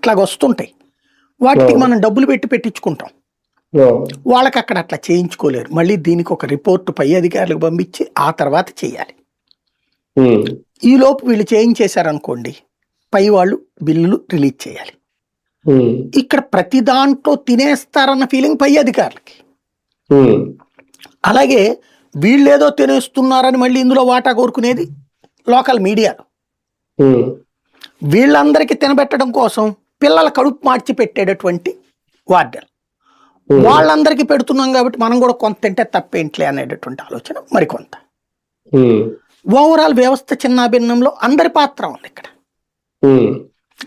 ఇట్లాగ వస్తుంటాయి. వాటికి మనం డబ్బులు పెట్టి పెట్టించుకుంటాం. వాళ్ళకి అక్కడ అట్లా చేయించుకోలేరు. మళ్ళీ దీనికి ఒక రిపోర్ట్ పై అధికారులకు పంపించి ఆ తర్వాత చేయాలి. ఈ లోపు వీళ్ళు చేయించేశారనుకోండి, పై వాళ్ళు బిల్లులు రిలీజ్ చేయాలి. ఇక్కడ ప్రతి దాంట్లో తినేస్తారన్న ఫీలింగ్ పై అధికారులకి. అలాగే వీళ్ళేదో తినేస్తున్నారని మళ్ళీ ఇందులో వాటా కోరుకునేది లోకల్ మీడియాలో. వీళ్ళందరికీ తినబెట్టడం కోసం పిల్లల కడుపు మార్చి పెట్టేటటువంటి వార్డెన్, వాళ్ళందరికీ పెడుతున్నాం కాబట్టి మనం కూడా కొంత తింటే తప్పేంట్లే అనేటటువంటి ఆలోచన మరికొంత. ఓవరాల్ వ్యవస్థ చిన్నాభిన్నంలో అందరి పాత్ర ఉంది ఇక్కడ.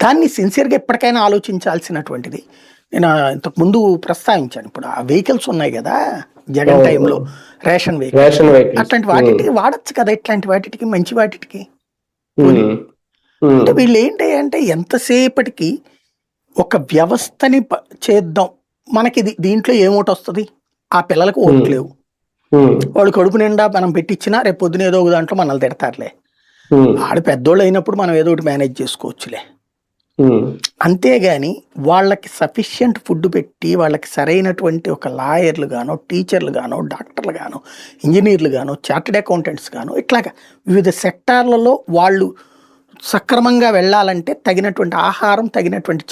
దాన్ని సిన్సియర్గా ఎప్పటికైనా ఆలోచించాల్సినటువంటిది. నేను ఇంతకు ముందు ప్రస్తావించాను, ఇప్పుడు ఆ వెహికల్స్ ఉన్నాయి కదా జగన్ టైంలో, రేషన్ వెహికల్స్, అట్లాంటి వాటికి వాడచ్చు కదా, ఇట్లాంటి వాటికి మంచి వాటికి. అంటే వీళ్ళు ఏంటి అంటే ఎంతసేపటికి ఒక వ్యవస్థని చేద్దాం, మనకి దీంట్లో ఏమోటి వస్తుంది, ఆ పిల్లలకు ఓట్లు లేవు, వాళ్ళు కడుపు నిండా మనం పెట్టించినా రేపు పొద్దున ఏదో ఒక దాంట్లో మనల్ని తిడతారులే, ఆడ పెద్దోళ్ళు అయినప్పుడు మనం ఏదో ఒకటి మేనేజ్ చేసుకోవచ్చులే. అంతేగాని వాళ్ళకి సఫిషియంట్ ఫుడ్ పెట్టి వాళ్ళకి సరైనటువంటి ఒక లాయర్లు గానో, టీచర్లు గానో, డాక్టర్లు గానో, ఇంజనీర్లు గానో, చార్టెడ్ అకౌంటెంట్స్ గానో, ఇట్లాగా వివిధ సెక్టార్లలో వాళ్ళు సక్రమంగా వెళ్ళాలంటే తగినటువంటి ఆహారం, తగినటువంటి